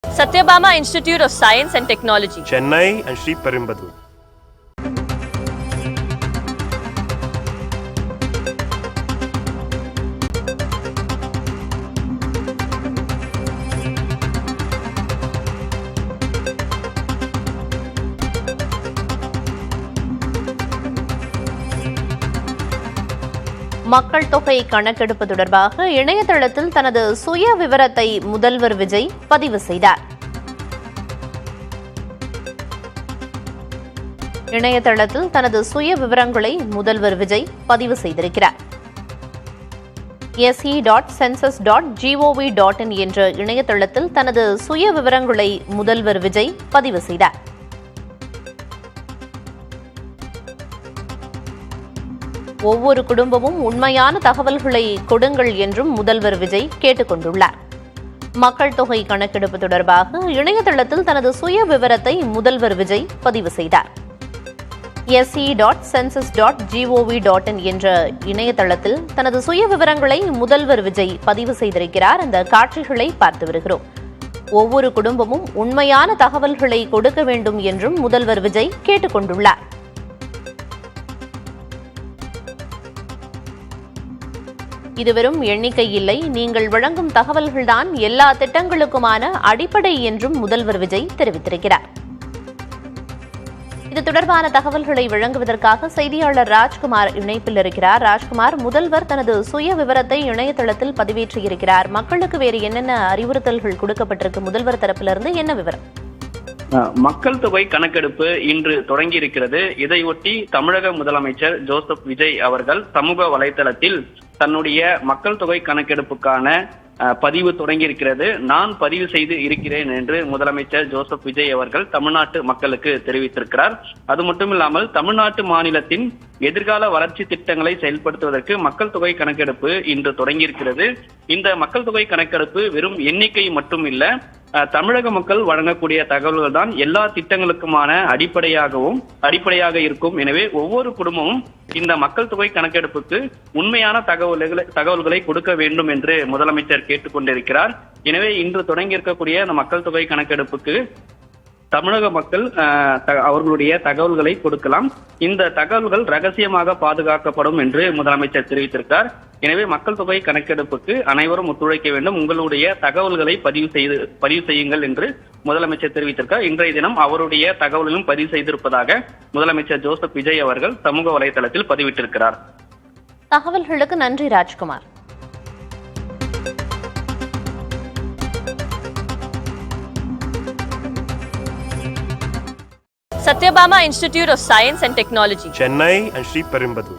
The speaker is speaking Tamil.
Satyabama Institute of Science and Technology, Chennai and Sri Perumbudur. மக்கள் தொகை கணக்கெடுப்பு தொடர்பாக இணையதளத்தில் தனது சுய விவரத்தை முதல்வர் விஜய் பதிவு செய்தார். இணையதளத்தில் தனது சுய விவரங்களை முதல்வர் விஜய் பதிவு செய்திருக்கிறார். se.census.gov.in என்ற இணையதளத்தில் தனது சுய விவரங்களை முதல்வர் விஜய் பதிவு செய்தார். ஒவ்வொரு குடும்பமும் உண்மையான தகவல்களை கொடுங்கள் என்றும் முதல்வர் விஜய் கேட்டுக் கொண்டுள்ளார். மக்கள் தொகை கணக்கெடுப்பு தொடர்பாக இணையதளத்தில் தனது சுய விவரத்தை முதல்வர் விஜய் பதிவு செய்தார். se.census.gov.in என்ற இணையதளத்தில் தனது சுய விவரங்களை முதல்வர் விஜய் பதிவு செய்திருக்கிறார். அந்த காட்சிகளை பார்த்து வருகிறோம். ஒவ்வொரு குடும்பமும் உண்மையான தகவல்களை கொடுக்க வேண்டும் என்றும் முதல்வர் விஜய் கேட்டுக் கொண்டுள்ளார். இது வெறும் எண்ணிக்கை இல்லை, நீங்கள் வழங்கும் தகவல்கள்தான் எல்லா திட்டங்களுக்குமான அடிப்படை என்றும் முதல்வர் விஜய் தெரிவித்திருக்கிறார். இது தொடர்பான தகவல்களை வழங்குவதற்காக செய்தியாளர் ராஜ்குமார் இணைப்பில் இருக்கிறார். ராஜ்குமார், முதல்வர் தனது சுய விவரத்தை இணையதளத்தில் பதிவேற்றியிருக்கிறார். மக்களுக்கு வேறு என்னென்ன அறிவுறுத்தல்கள் கொடுக்கப்பட்டிருக்கு? முதல்வர் தரப்பிலிருந்து என்ன விவரம்? மக்கள் தொகை கணக்கெடுப்பு இன்று தொடங்கி இருக்கிறது. இதையொட்டி தமிழக முதலமைச்சர் ஜோசப் விஜய் அவர்கள் சமூக வலைதளத்தில் தன்னுடைய மக்கள் தொகை கணக்கெடுப்புக்கான பதிவு தொடங்கி இருக்கிறது. நான் பதிவு செய்து இருக்கிறேன் என்று முதலமைச்சர் ஜோசப் விஜய் அவர்கள் தமிழ்நாட்டு மக்களுக்கு தெரிவித்திருக்கிறார். அது மட்டுமில்லாமல் தமிழ்நாட்டு மாநிலத்தின் எதிர்கால வளர்ச்சி திட்டங்களை செயல்படுத்துவதற்கு மக்கள் தொகை கணக்கெடுப்பு இன்று தொடங்கி இருக்கிறது. இந்த மக்கள் தொகை கணக்கெடுப்பு வெறும் எண்ணிக்கை மட்டும் இல்ல, தமிழக மக்கள் வழங்கக்கூடிய தகவல்கள் தான் எல்லா திட்டங்களுக்குமான அடிப்படையாக இருக்கும். எனவே ஒவ்வொரு குடும்பமும் இந்த மக்கள் தொகை கணக்கெடுப்புக்கு உண்மையான தகவல்களை கொடுக்க வேண்டும் என்று முதலமைச்சர் கேட்டுக்கொண்டிருக்கிறார். எனவே இன்று தொடங்கி இருக்கக்கூடிய அந்த மக்கள் தொகை கணக்கெடுப்புக்கு தமிழக மக்கள் அவர்களுடைய தகவல்களை கொடுக்கலாம். இந்த தகவல்கள் ரகசியமாக பாதுகாக்கப்படும் என்று முதலமைச்சர் தெரிவித்திருக்கிறார். எனவே மக்கள் தொகை கணக்கெடுப்புக்கு அனைவரும் ஒத்துழைக்க வேண்டும், உங்களுடைய தகவல்களை பதிவு செய்யுங்கள் என்று முதலமைச்சர் தெரிவித்திருக்கிறார். இன்றைய தினம் அவருடைய தகவல்களும் பதிவு செய்திருப்பதாக முதலமைச்சர் ஜோசப் விஜய் அவர்கள் சமூக வலைதளத்தில் பதிவிட்டிருக்கிறார். தகவல்களுக்கு நன்றி Rajkumar. Satyabama Institute of Science and Technology, Chennai and Sri Perumbudur.